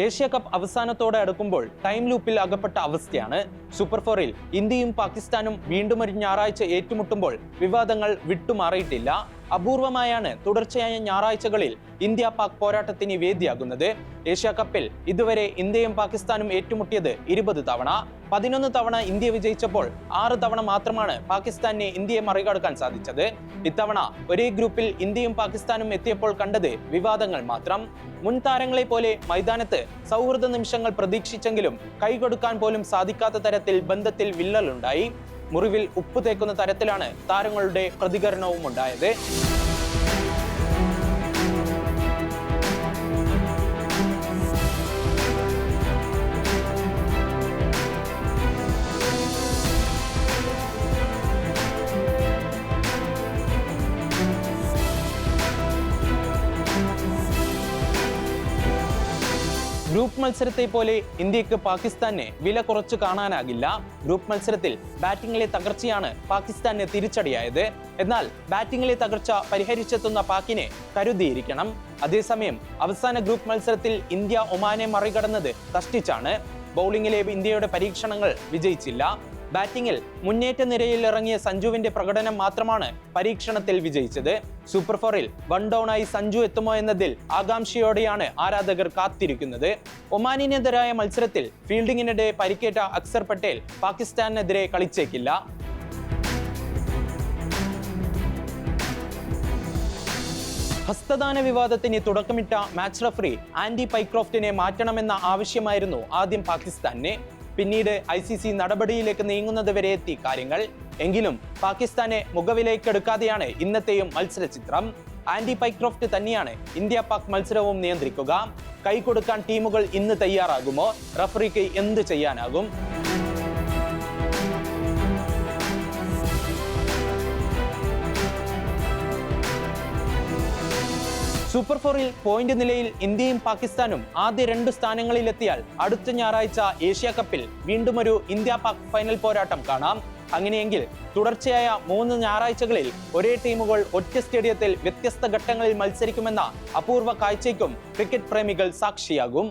Asia cup അവസാനത്തോടെ അടുക്കുമ്പോൾ time ലൂപ്പിൽ അകപ്പെട്ട അവസ്ഥയാണ്. സൂപ്പർ ഫോറിൽ ഇന്ത്യയും പാകിസ്ഥാനും വീണ്ടും ഒരു ഞായറാഴ്ച ഏറ്റുമുട്ടുമ്പോൾ വിവാദങ്ങൾ വിട്ടുമാറിയിട്ടില്ല. അപൂർവമായാണ് തുടർച്ചയായ ഞായറാഴ്ചകളിൽ ഇന്ത്യ പാക് പോരാട്ടത്തിന് വേദിയാകുന്നത്. ഏഷ്യ കപ്പിൽ ഇതുവരെ ഇന്ത്യയും പാകിസ്ഥാനും ഏറ്റുമുട്ടിയത് 20 തവണ. 11 തവണ ഇന്ത്യ വിജയിച്ചപ്പോൾ 6 തവണ മാത്രമാണ് പാകിസ്ഥാനെ ഇന്ത്യയെ മറികടക്കാൻ സാധിച്ചത്. ഇത്തവണ ഒരേ ഗ്രൂപ്പിൽ ഇന്ത്യയും പാകിസ്ഥാനും എത്തിയപ്പോൾ കണ്ടത് വിവാദങ്ങൾ മാത്രം. മുൻ താരങ്ങളെ പോലെ മൈതാനത്ത് സൗഹൃദ നിമിഷങ്ങൾ പ്രതീക്ഷിച്ചെങ്കിലും കൈകൊടുക്കാൻ പോലും സാധിക്കാത്ത തരത്തിൽ ബന്ധത്തിൽ വിള്ളലുണ്ടായി. മുറിവിൽ ഉപ്പ് തേക്കുന്ന തരത്തിലാണ് താരങ്ങളുടെ പ്രതികരണവും ഉണ്ടായത്. ഗ്രൂപ്പ് മത്സരത്തെ പോലെ ഇന്ത്യക്ക് പാകിസ്ഥാനെ വില കുറച്ചു കാണാനാകില്ല. ഗ്രൂപ്പ് മത്സരത്തിൽ ബാറ്റിംഗിലെ തകർച്ചയാണ് പാകിസ്ഥാന് തിരിച്ചടിയായത്. എന്നാൽ ബാറ്റിംഗിലെ തകർച്ച പരിഹരിച്ചെത്തുന്ന പാക്കിനെ കരുതിയിരിക്കണം. അതേസമയം അവസാന ഗ്രൂപ്പ് മത്സരത്തിൽ ഇന്ത്യ ഒമാനെ മറികടന്നത് കഷ്ടിച്ചാണ്. ബൗളിംഗിലെ ഇന്ത്യയുടെ പരീക്ഷണങ്ങൾ വിജയിച്ചില്ല. ബാറ്റിംഗിൽ മുന്നേറ്റ നിരയിൽ ഇറങ്ങിയ സഞ്ജുവിന്റെ പ്രകടനം മാത്രമാണ് പരീക്ഷണത്തിൽ വിജയിച്ചത്. സൂപ്പർ ഫോറിൽ 1 ഡൗണായി സഞ്ജു എത്തുമോ എന്നതിൽ ആകാംക്ഷയോടെയാണ് ആരാധകർ കാത്തിരിക്കുന്നത്. ഒമാനിനെതിരായ മത്സരത്തിൽ ഫീൽഡിങ്ങിനിടെ പരിക്കേറ്റ അക്സർ പട്ടേൽ പാകിസ്ഥാനെതിരെ കളിച്ചേക്കില്ല. ഹസ്തദാന വിവാദത്തിന് തുടക്കമിട്ട മാച്ച് റഫറി ആൻഡി പൈക്രോഫ്റ്റിനെ മാറ്റണമെന്ന ആവശ്യമായിരുന്നു ആദ്യം പാകിസ്ഥാനെ. പിന്നീട് ICC നടപടിയിലേക്ക് നീങ്ങുന്നത് വരെ എത്തി കാര്യങ്ങൾ. എങ്കിലും പാകിസ്ഥാനെ മുഖവിലേക്കെടുക്കാതെയാണ് ഇന്നത്തെയും മത്സരചിത്രം. ആൻഡി പൈക്രോഫ്റ്റ് തന്നെയാണ് ഇന്ത്യ പാക് മത്സരവും നിയന്ത്രിക്കുക. കൈകൊടുക്കാൻ ടീമുകൾ ഇന്ന് തയ്യാറാകുമോ? റഫറിക്ക് എന്ത് ചെയ്യാനാകും? സൂപ്പർ ഫോറിൽ പോയിന്റ് നിലയിൽ ഇന്ത്യയും പാകിസ്ഥാനും ആദ്യ 2 സ്ഥാനങ്ങളിലെത്തിയാൽ അടുത്ത ഞായറാഴ്ച ഏഷ്യ കപ്പിൽ വീണ്ടും ഒരു ഇന്ത്യ പാക് ഫൈനൽ പോരാട്ടം കാണാം. അങ്ങനെയെങ്കിൽ തുടർച്ചയായ 3 ഞായറാഴ്ചകളിൽ ഒരേ ടീമുകൾ ഒറ്റ സ്റ്റേഡിയത്തിൽ വ്യത്യസ്ത ഘട്ടങ്ങളിൽ മത്സരിക്കുമെന്ന അപൂർവ കാഴ്ചയ്ക്കും ക്രിക്കറ്റ് പ്രേമികൾ സാക്ഷിയാകും.